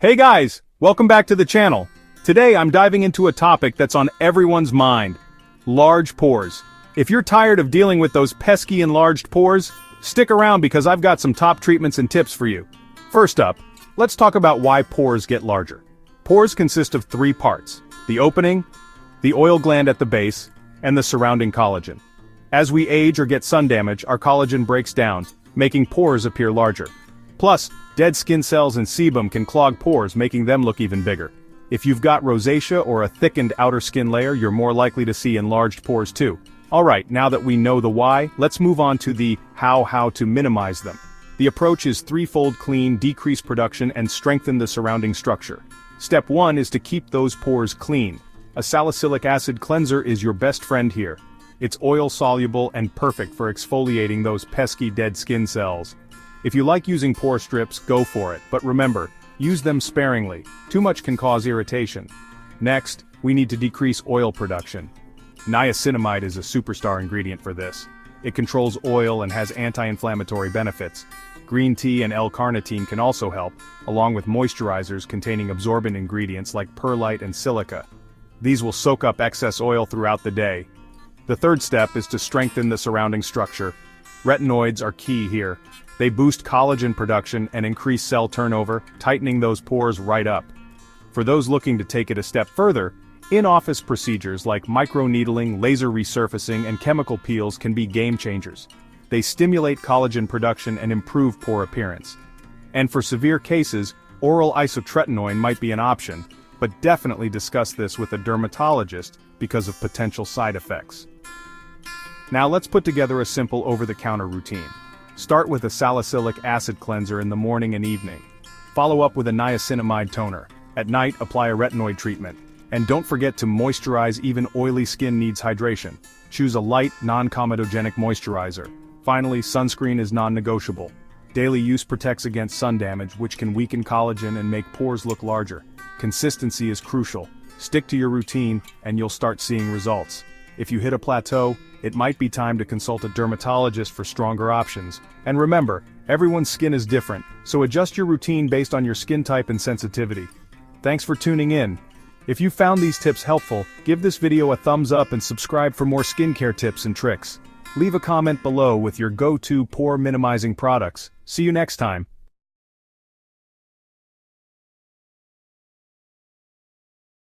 Hey guys, welcome back to the channel. Today I'm diving into a topic that's on everyone's mind. Large pores. If you're tired of dealing with those pesky enlarged pores, stick around because I've got some top treatments and tips for you. First up, let's talk about why pores get larger. Pores consist of three parts: the opening, the oil gland at the base, and the surrounding collagen. As we age or get sun damage, our collagen breaks down, making pores appear larger. Plus, dead skin cells and sebum can clog pores, making them look even bigger. If you've got rosacea or a thickened outer skin layer, you're more likely to see enlarged pores too. Alright, now that we know the why, let's move on to the how to minimize them. The approach is threefold: clean, decrease production, and strengthen the surrounding structure. Step 1 is to keep those pores clean. A salicylic acid cleanser is your best friend here. It's oil-soluble and perfect for exfoliating those pesky dead skin cells. If you like using pore strips, go for it, but remember, use them sparingly. Too much can cause irritation. Next, we need to decrease oil production. Niacinamide is a superstar ingredient for this. It controls oil and has anti-inflammatory benefits. Green tea and L-carnitine can also help, along with moisturizers containing absorbent ingredients like perlite and silica. These will soak up excess oil throughout the day. The third step is to strengthen the surrounding structure. Retinoids are key here. They boost collagen production and increase cell turnover, tightening those pores right up. For those looking to take it a step further, in-office procedures like microneedling, laser resurfacing, and chemical peels can be game changers. They stimulate collagen production and improve pore appearance. And for severe cases, oral isotretinoin might be an option, but definitely discuss this with a dermatologist because of potential side effects. Now let's put together a simple over-the-counter routine. Start with a salicylic acid cleanser in the morning and evening. Follow up with a niacinamide toner. At night, apply a retinoid treatment. And don't forget to moisturize. Even oily skin needs hydration. Choose a light, non-comedogenic moisturizer. Finally, sunscreen is non-negotiable. Daily use protects against sun damage, which can weaken collagen and make pores look larger. Consistency is crucial. Stick to your routine, and you'll start seeing results. If you hit a plateau, it might be time to consult a dermatologist for stronger options. And remember, everyone's skin is different, so adjust your routine based on your skin type and sensitivity. Thanks for tuning in. If you found these tips helpful, give this video a thumbs up and subscribe for more skincare tips and tricks. Leave a comment below with your go-to pore minimizing products. See you next time.